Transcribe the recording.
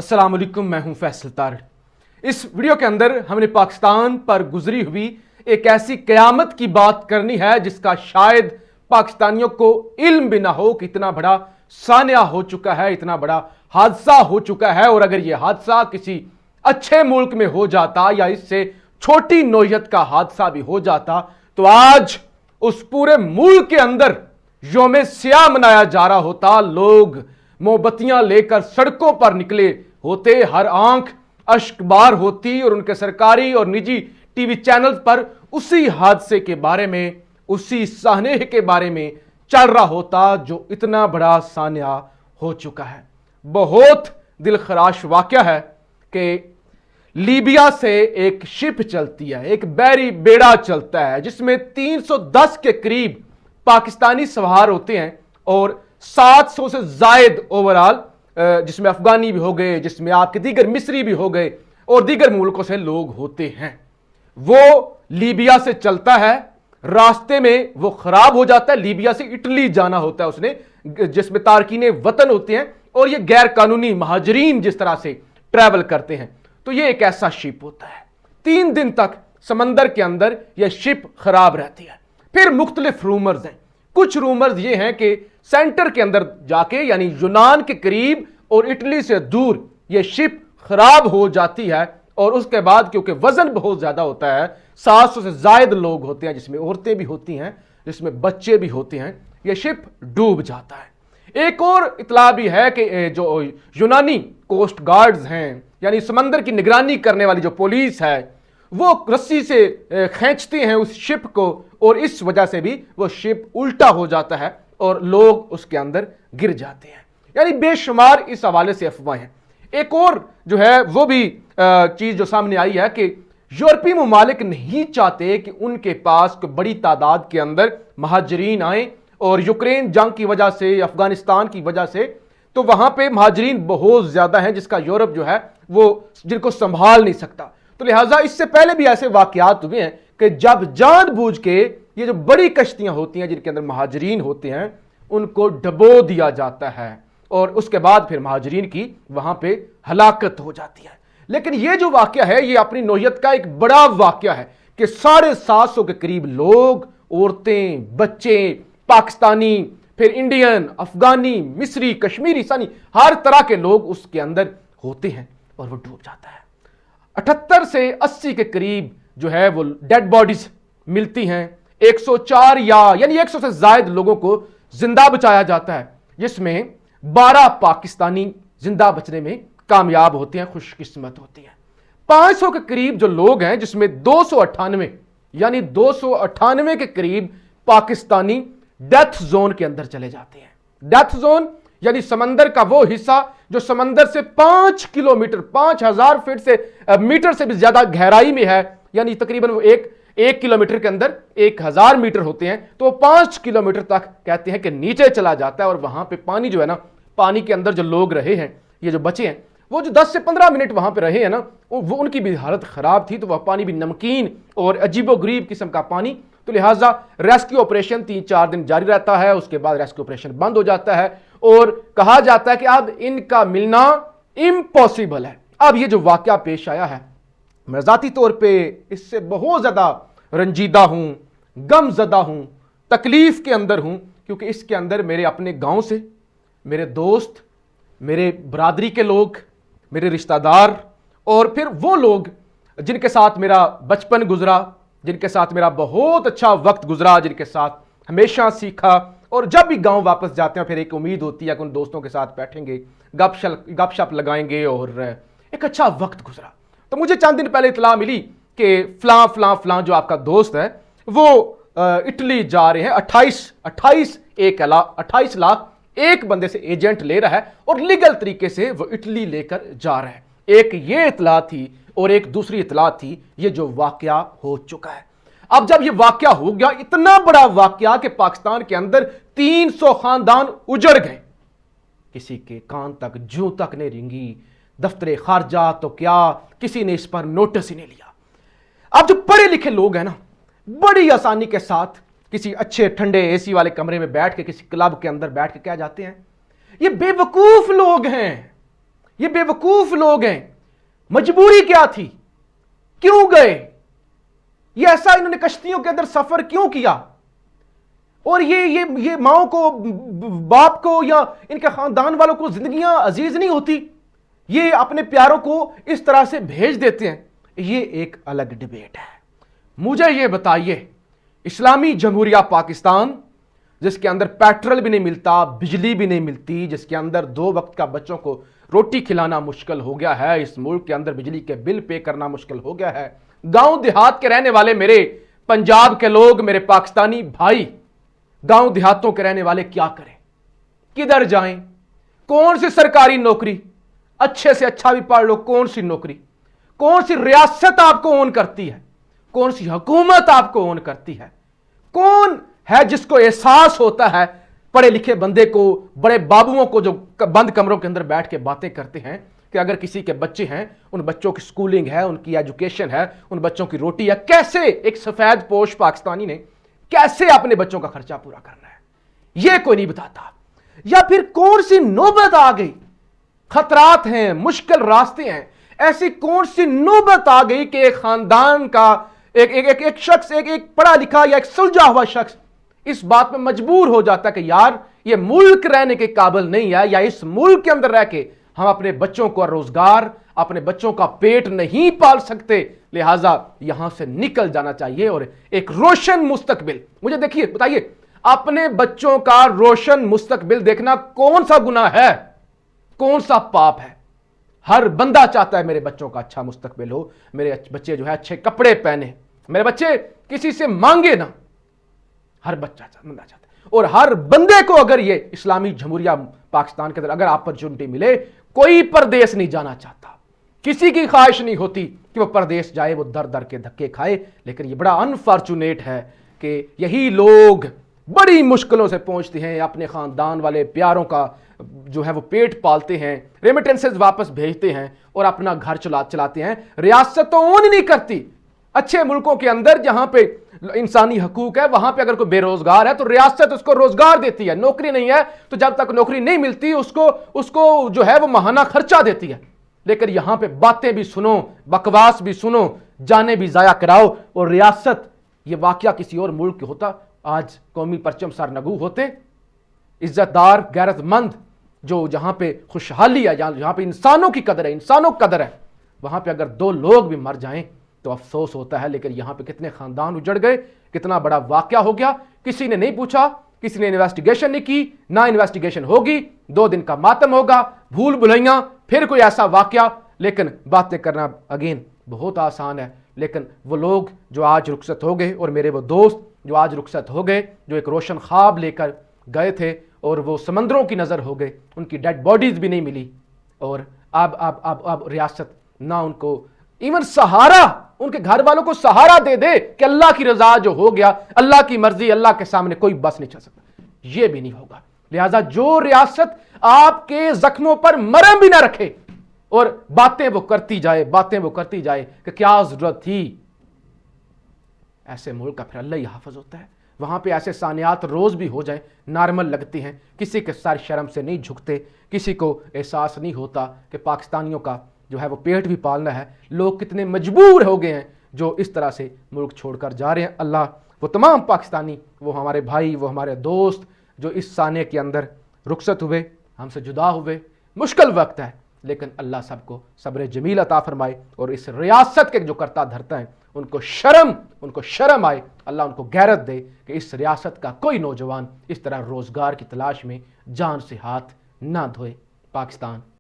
अस्सलाम वालेकुम, मैं हूं फैसल तारड़। इस वीडियो के अंदर हमने पाकिस्तान पर गुजरी हुई एक ऐसी कयामत की बात करनी है जिसका शायद पाकिस्तानियों को इल्म भी ना हो कि इतना बड़ा सानिया हो चुका है, इतना बड़ा हादसा हो चुका है। और अगर यह हादसा किसी अच्छे मुल्क में हो जाता या इससे छोटी नौयत का हादसा भी हो जाता तो आज उस पूरे मुल्क के अंदर यौम सियाह मनाया जा रहा होता, लोग मोमबत्तियां लेकर सड़कों पर निकले होते, हर आंख अश्कबार होती और उनके सरकारी और निजी टीवी चैनल पर उसी हादसे के बारे में, उसी साहने के बारे में चल रहा होता जो इतना बड़ा सानिया हो चुका है। बहुत दिलखराश वाकया है कि लीबिया से एक शिप चलती है, एक बहरी बेड़ा चलता है जिसमें 310 के करीब पाकिस्तानी सवार होते हैं और 700 से जायद ओवरऑल, जिसमें अफगानी भी हो गए, जिसमें आपके दीगर मिस्री भी हो गए और दीगर मुल्कों से लोग होते हैं। वो लीबिया से चलता है, रास्ते में वो खराब हो जाता है। लीबिया से इटली जाना होता है उसने, जिसमें तारकीने वतन होते हैं और ये गैर कानूनी महाजरीन जिस तरह से ट्रैवल करते हैं। तो ये एक ऐसा शिप होता है, 3 दिन तक समंदर के अंदर यह शिप खराब रहती है। फिर मुख्तलिफ रूमर्स हैं। कुछ रूमर्स ये हैं कि सेंटर के अंदर जाके, यानी यूनान के करीब और इटली से दूर, यह शिप खराब हो जाती है और उसके बाद क्योंकि वजन बहुत ज्यादा होता है, 700 से जायद लोग होते हैं, जिसमें औरतें भी होती हैं, जिसमें बच्चे भी होते हैं, यह शिप डूब जाता है। एक और इतला भी है कि जो यूनानी कोस्ट गार्ड्स हैं, यानी समंदर की निगरानी करने वाली जो पुलिस है, वो रस्सी से खींचते हैं उस शिप को और इस वजह से भी वो शिप उल्टा हो जाता है और लोग उसके अंदर गिर जाते हैं। यानी बेशुमार इस हवाले से अफवाहें हैं। एक और जो है वो भी चीज जो सामने आई है कि यूरोपीय ममालिक नहीं चाहते कि उनके पास कोई बड़ी तादाद के अंदर महाजरीन आए, और यूक्रेन जंग की वजह से, अफगानिस्तान की वजह से, तो वहां पे महाजरीन बहुत ज्यादा हैं जिसका यूरोप जो है वो जिनको संभाल नहीं सकता। तो लिहाजा इससे पहले भी ऐसे वाकयात हुए हैं कि जब जानबूझ के ये जो बड़ी कश्तियां होती हैं जिनके अंदर महाजरीन होते हैं उनको डबो दिया जाता है और उसके बाद फिर महाजरीन की वहां पे हलाकत हो जाती है। लेकिन ये जो वाकया है ये अपनी नौयत का एक बड़ा वाकया है कि 750 के करीब लोग, औरतें, बच्चे, पाकिस्तानी, फिर इंडियन, अफगानी, मिस्री, कश्मीरी, सानी, हर तरह के लोग उसके अंदर होते हैं और वो डूब जाता है। 78 से 80 के करीब जो है वो डेड बॉडीज मिलती हैं। 104 यानी 100 से ज्यादा लोगों को जिंदा बचाया जाता है, जिसमें 12 पाकिस्तानी जिंदा बचने में कामयाब होते हैं, खुशकिस्मत होती हैं। 500 के करीब जो लोग हैं, जिसमें 298 यानी 298 के करीब पाकिस्तानी डेथ जोन के अंदर चले जाते हैं। डेथ जोन यानी समंदर का वो हिस्सा जो समंदर से 5 किलोमीटर, 5000 फीट से मीटर से भी ज्यादा गहराई में है, यानी तकरीबन वो एक किलोमीटर के अंदर 1000 मीटर होते हैं, तो 5 किलोमीटर तक कहते हैं कि नीचे चला जाता है। और वहां पे पानी जो है ना, पानी के अंदर जो लोग रहे हैं, ये जो बचे हैं, वो जो 10 से 15 मिनट वहां पे रहे हैं ना, वो उनकी भी हालत खराब थी। तो वह पानी भी नमकीन और अजीबोगरीब किस्म का पानी। तो लिहाजा रेस्क्यू ऑपरेशन 3-4 दिन जारी रहता है, उसके बाद रेस्क्यू ऑपरेशन बंद हो जाता है और कहा जाता है कि अब इनका मिलना इम्पॉसिबल है। अब ये जो वाकया पेश आया है, मैं जाती तौर पे इससे बहुत ज्यादा रंजीदा हूं, गमजदा हूं, तकलीफ के अंदर हूं, क्योंकि इसके अंदर मेरे अपने गांव से मेरे दोस्त, मेरे बरादरी के लोग, मेरे रिश्तेदार और फिर वो लोग जिनके साथ मेरा बचपन गुजरा, जिनके साथ मेरा बहुत अच्छा वक्त गुजरा, जिनके साथ हमेशा सीखा, और जब भी गांव वापस जाते हैं फिर एक उम्मीद होती है कि उन दोस्तों के साथ बैठेंगे, गपशप लगाएंगे और एक अच्छा वक्त गुजरा। तो मुझे चंद दिन पहले इतला मिली कि फलां जो आपका दोस्त है वो इटली जा रहे हैं, 28 लाख एक बंदे से एजेंट ले रहा है और लीगल तरीके से वो इटली लेकर जा रहा है। एक ये इतला थी और एक दूसरी इतला थी ये जो वाकया हो चुका है। अब जब ये वाकया हो गया, इतना बड़ा वाकया कि पाकिस्तान के अंदर 300 खानदान उजड़ गए, किसी के कान तक जूं तक नहीं रिंगी, दफ्तरे खारजा तो क्या, किसी ने इस पर नोटिस ही नहीं लिया। अब जो पढ़े लिखे लोग हैं ना, बड़ी आसानी के साथ किसी अच्छे ठंडे एसी वाले कमरे में बैठ के, किसी क्लब के अंदर बैठ के क्या जाते हैं, ये बेवकूफ लोग हैं, ये बेवकूफ लोग हैं। मजबूरी क्या थी, क्यों गए, ये ऐसा इन्होंने कश्तियों के अंदर सफर क्यों किया, और ये माओ को, बाप को या इनके खानदान वालों को जिंदगियां अजीज नहीं होती, ये अपने प्यारों को इस तरह से भेज देते हैं। ये एक अलग डिबेट है। मुझे ये बताइए, इस्लामी जमहूरिया पाकिस्तान जिसके अंदर पेट्रोल भी नहीं मिलता, बिजली भी नहीं मिलती, जिसके अंदर 2 वक्त का बच्चों को रोटी खिलाना मुश्किल हो गया है, इस मुल्क के अंदर बिजली के बिल पे करना मुश्किल हो गया है। गांव देहात के रहने वाले मेरे पंजाब के लोग, मेरे पाकिस्तानी भाई, गांव देहातों के रहने वाले क्या करें, किधर जाएं, कौन सी सरकारी नौकरी, अच्छे से अच्छा भी पढ़ लो, कौन सी नौकरी, कौन सी रियासत आपको ओन करती है, कौन सी हुकूमत आपको ओन करती है, कौन है जिसको एहसास होता है पढ़े लिखे बंदे को, बड़े बाबुओं को जो बंद कमरों के अंदर बैठ के बातें करते हैं कि अगर किसी के बच्चे हैं, उन बच्चों की स्कूलिंग है, उनकी एजुकेशन है, उन बच्चों की रोटी है, कैसे एक सफेद पोश पाकिस्तानी ने कैसे अपने बच्चों का खर्चा पूरा करना है, यह कोई नहीं बताता। या फिर कौन सी नौबत आ गई, खतरात हैं, मुश्किल रास्ते हैं, ऐसी कौन सी नौबत आ गई कि एक खानदान का एक शख्स, एक पढ़ा लिखा या एक सुलझा हुआ शख्स इस बात में मजबूर हो जाता है कि यार ये मुल्क रहने के काबिल नहीं है, या इस मुल्क के अंदर रह के हम अपने बच्चों को रोजगार, अपने बच्चों का पेट नहीं पाल सकते, लिहाजा यहां से निकल जाना चाहिए और एक रोशन मुस्तकबिल। मुझे देखिए, बताइए, अपने बच्चों का रोशन मुस्तकबिल देखना कौन सा गुनाह है, कौन सा पाप है? हर बंदा चाहता है मेरे बच्चों का अच्छा मुस्तकबिल हो, मेरे बच्चे जो है अच्छे कपड़े पहने, मेरे बच्चे किसी से मांगे ना, हर बंदा चाहता है। और हर बंदे को अगर ये इस्लामी जमहूरिया पाकिस्तान के अंदर अगर अपॉर्चुनिटी मिले, कोई परदेश नहीं जाना चाहता, किसी की ख्वाहिश नहीं होती कि वो परदेश जाए, वो दर दर के धक्के खाए। लेकिन ये बड़ा अनफॉर्चुनेट है कि यही लोग बड़ी मुश्किलों से पहुंचते हैं, अपने खानदान वाले प्यारों का जो है वो पेट पालते हैं, रेमिटेंसेस वापस भेजते हैं और अपना घर चलाते हैं। रियासत तो ओन नहीं करती। अच्छे मुल्कों के अंदर जहां पे इंसानी हकूक है, वहां पे अगर कोई बेरोजगार है तो रियासत उसको रोजगार देती है, नौकरी नहीं है तो जब तक नौकरी नहीं मिलती उसको जो है वो माहाना खर्चा देती है। लेकिन यहां पे बातें भी सुनो, बकवास भी सुनो, जाने भी जाया कराओ, और रियासत, ये वाकया किसी और मुल्क के होता, आज कौमी परचम सरनगू होते, इज्जतदार गैरतमंद, जो जहां पे खुशहाली है, जहां पे इंसानों की कदर है, इंसानों की कदर है, वहां पे अगर 2 लोग भी मर जाएं तो अफसोस होता है। लेकिन यहां पे कितने खानदान उजड़ गए, कितना बड़ा वाकया हो गया, किसी ने नहीं पूछा, किसी ने इन्वेस्टिगेशन नहीं की, ना इन्वेस्टिगेशन होगी, 2 दिन का मातम होगा, भूल भुलैया, फिर कोई ऐसा वाकया। लेकिन बातें करना अगेन बहुत आसान है, लेकिन वो लोग जो आज रुखसत हो गए, और मेरे वो दोस्त जो आज रुखसत हो गए, जो एक रोशन ख्वाब लेकर गए थे और वो समंदरों की नज़र हो गए, उनकी डेड बॉडीज भी नहीं मिली, और अब रियासत ना उनको इवन सहारा, उनके घर वालों को सहारा दे दे कि अल्लाह की रजा जो हो गया, अल्लाह की मर्जी, अल्लाह के सामने कोई बस नहीं चल सकता, ये भी नहीं होगा। लिहाजा जो रियासत आपके जख्मों पर मरहम भी ना रखे और बातें वो करती जाए कि क्या जरूरत थी, ऐसे मुल्क का फिर अल्लाह ही हाफिज होता है। वहां पे ऐसे सानियात रोज भी हो जाए, नॉर्मल लगती हैं, किसी के सर शर्म से नहीं झुकते, किसी को एहसास नहीं होता कि पाकिस्तानियों का जो है वो पेट भी पालना है। लोग कितने मजबूर हो गए हैं जो इस तरह से मुल्क छोड़कर जा रहे हैं। अल्लाह वो तमाम पाकिस्तानी, वो हमारे भाई, वो हमारे दोस्त जो इस साने के अंदर रुखसत हुए, हमसे जुदा हुए, मुश्किल वक्त है, लेकिन अल्लाह सबको सब्र जमील अता फरमाए, और इस रियासत के जो करता धरता है उनको शर्म आए, अल्लाह उनको गैरत दे कि इस रियासत का कोई नौजवान इस तरह रोजगार की तलाश में जान से हाथ ना धोए। पाकिस्तान